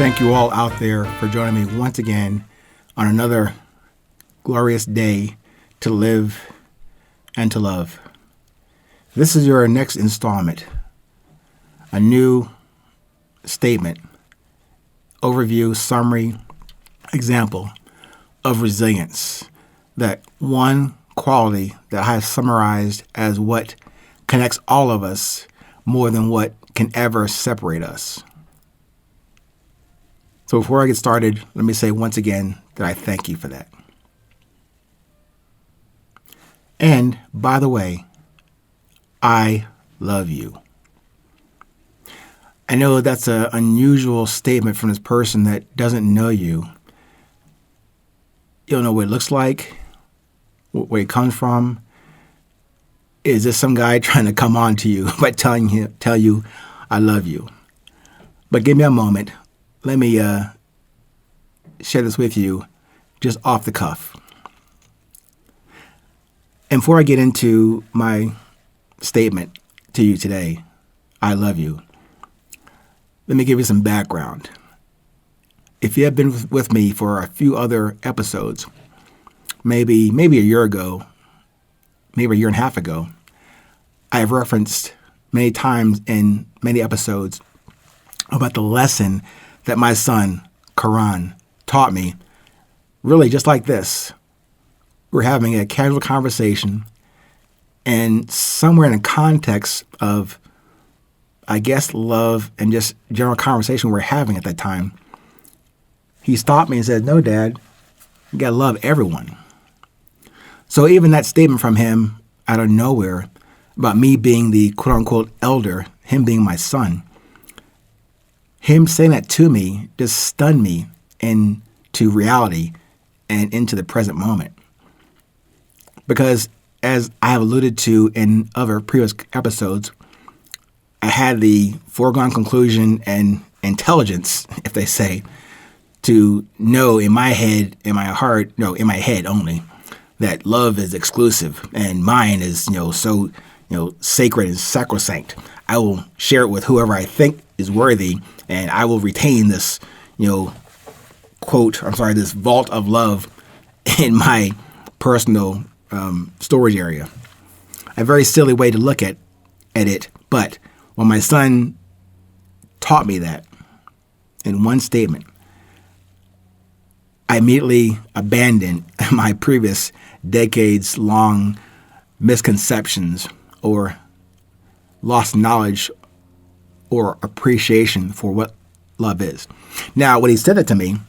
thank you all out there for joining me once again on another glorious day to live and to love. This is your next installment, a new statement, overview, summary, example of resilience, that one quality that I have summarized as what connects all of us more than what can ever separate us. So before I get started, let me say once again that I thank you for that. And by the way, I love you. I know that's an unusual statement from this person that doesn't know you. You don't know what it looks like, where it comes from. Is this some guy trying to come on to you by tell you I love you? But give me a moment. Let me share this with you just off the cuff. And before I get into my statement to you today, I love you, let me give you some background. If you have been with me for a few other episodes, maybe a year ago, maybe a year and a half ago, I have referenced many times in many episodes about the lesson that my son, Karan, taught me, really just like this. We're having a casual conversation, and somewhere in the context of, I guess, love and just general conversation we're having at that time, he stopped me and said, "No, Dad, you gotta love everyone." So even that statement from him out of nowhere about me being the quote-unquote elder, him being my son, him saying that to me just stunned me into reality and into the present moment. Because as I have alluded to in other previous episodes, I had the foregone conclusion and intelligence, if they say, to know in my head, in my heart, no, in my head only, that love is exclusive and mine is, so, sacred and sacrosanct. I will share it with whoever I think is worthy, and I will retain this, this vault of love in my personal storage area. A very silly way to look at it, but when my son taught me that in one statement, I immediately abandoned my previous decades-long misconceptions or lost knowledge or appreciation for what love is. Now, when he said that to me,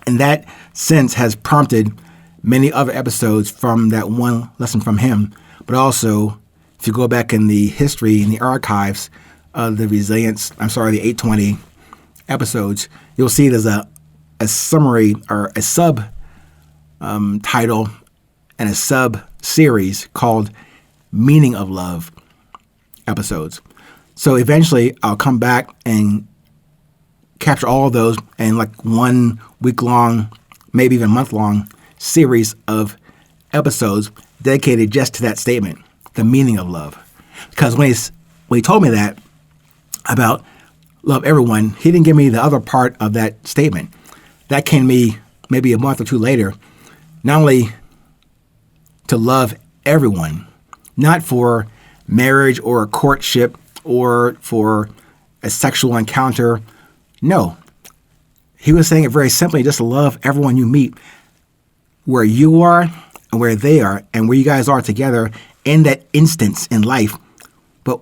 in that sense has prompted many other episodes from that one lesson from him, but also, if you go back in the history, in the archives of the the 820 episodes, you'll see there's a summary or a sub title and a sub series called Meaning of Love episodes. So eventually I'll come back and capture all of those in like 1 week long, maybe even month long series of episodes dedicated just to that statement, the meaning of love. Because when he told me that about love everyone, he didn't give me the other part of that statement. That came to me maybe a month or two later, not only to love everyone, not for marriage or a courtship or for a sexual encounter. No, he was saying it very simply, just to love everyone you meet where you are and where they are and where you guys are together in that instance in life, but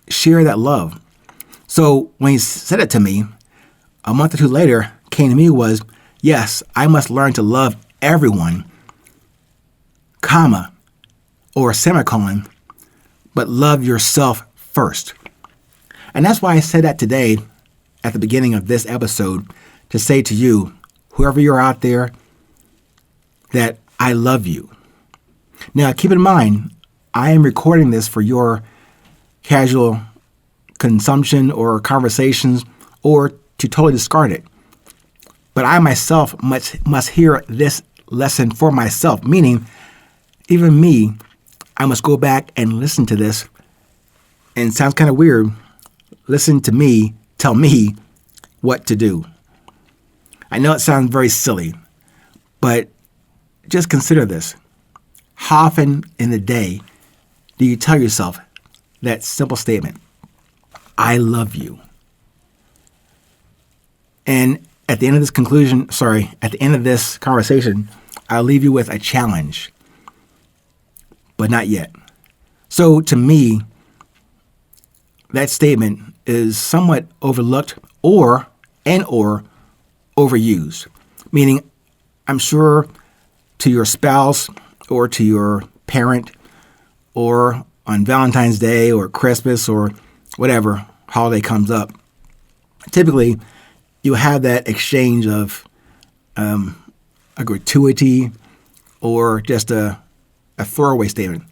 share that love. So when he said it to me, a month or two later came to me was, yes, I must learn to love everyone, comma, or semicolon, but love yourself first. And that's why I said that today at the beginning of this episode, to say to you, whoever you're out there, that I love you. Now, keep in mind, I am recording this for your casual consumption or conversations or to totally discard it. But I myself must hear this lesson for myself, meaning even me, I must go back and listen to this. And it sounds kind of weird. Listen to me tell me, what to do. I know it sounds very silly, but just consider this. How often in the day do you tell yourself that simple statement, I love you? And at the end of this conversation, I'll leave you with a challenge, but not yet. So to me, that statement is somewhat overlooked or overused, meaning I'm sure to your spouse or to your parent or on Valentine's Day or Christmas or whatever holiday comes up, typically you have that exchange of a gratuity or just a throwaway statement,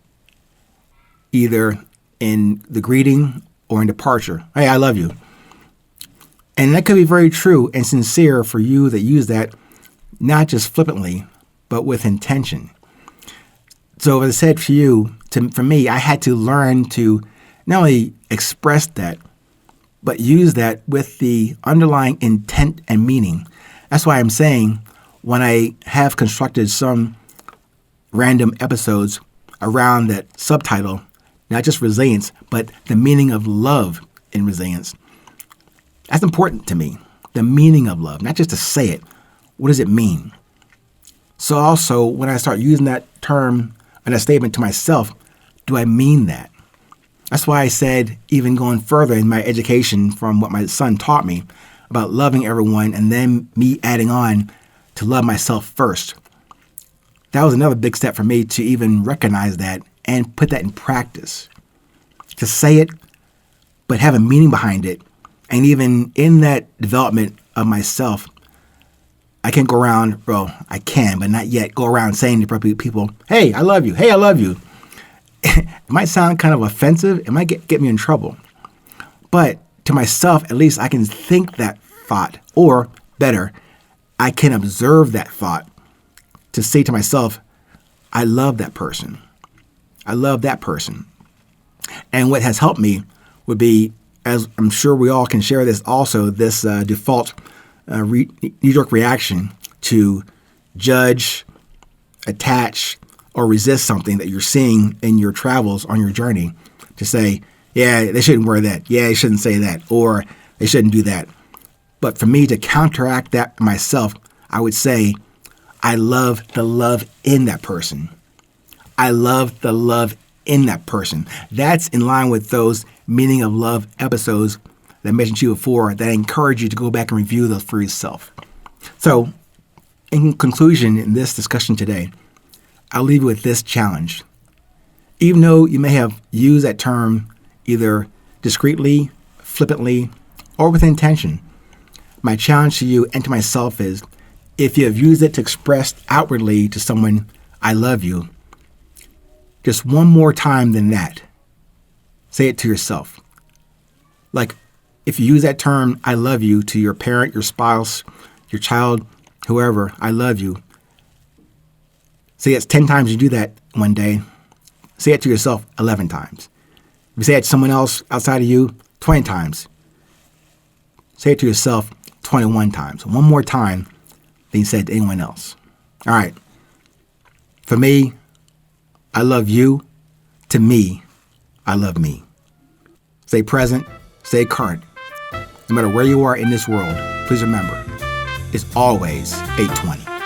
either in the greeting or in departure. Hey, I love you. And that could be very true and sincere for you that use that, not just flippantly, but with intention. So as I said for me, I had to learn to not only express that, but use that with the underlying intent and meaning. That's why I'm saying when I have constructed some random episodes around that subtitle, not just resilience, but the meaning of love in resilience, that's important to me. The meaning of love, not just to say it. What does it mean? So also, when I start using that term and a statement to myself, do I mean that? That's why I said, even going further in my education from what my son taught me about loving everyone and then me adding on to love myself first. That was another big step for me to even recognize that and put that in practice. To say it, but have a meaning behind it. And even in that development of myself, I can't go around, I can, but not yet, go around saying to people, hey, I love you. Hey, I love you. It might sound kind of offensive. It might get me in trouble. But to myself, at least I can think that thought, or better, I can observe that thought to say to myself, I love that person. I love that person. And what has helped me would be, as I'm sure we all can share this also, this default knee-jerk reaction to judge, attach, or resist something that you're seeing in your travels on your journey, to say, yeah, they shouldn't wear that. Yeah, they shouldn't say that. Or they shouldn't do that. But for me to counteract that myself, I would say, I love the love in that person. I love the love in that person. That's in line with those meaning of love episodes that I mentioned to you before, that I encourage you to go back and review those for yourself. So, in conclusion, in this discussion today, I'll leave you with this challenge. Even though you may have used that term either discreetly, flippantly, or with intention, my challenge to you and to myself is, if you have used it to express outwardly to someone, I love you, just one more time than that, say it to yourself. Like, if you use that term, I love you, to your parent, your spouse, your child, whoever, I love you, say it 10 times you do that one day. Say it to yourself 11 times. If you say it to someone else outside of you, 20 times. Say it to yourself 21 times. One more time than you said to anyone else. All right. For me, I love you. To me, I love me. Stay present. Stay current. No matter where you are in this world, please remember, it's always 820.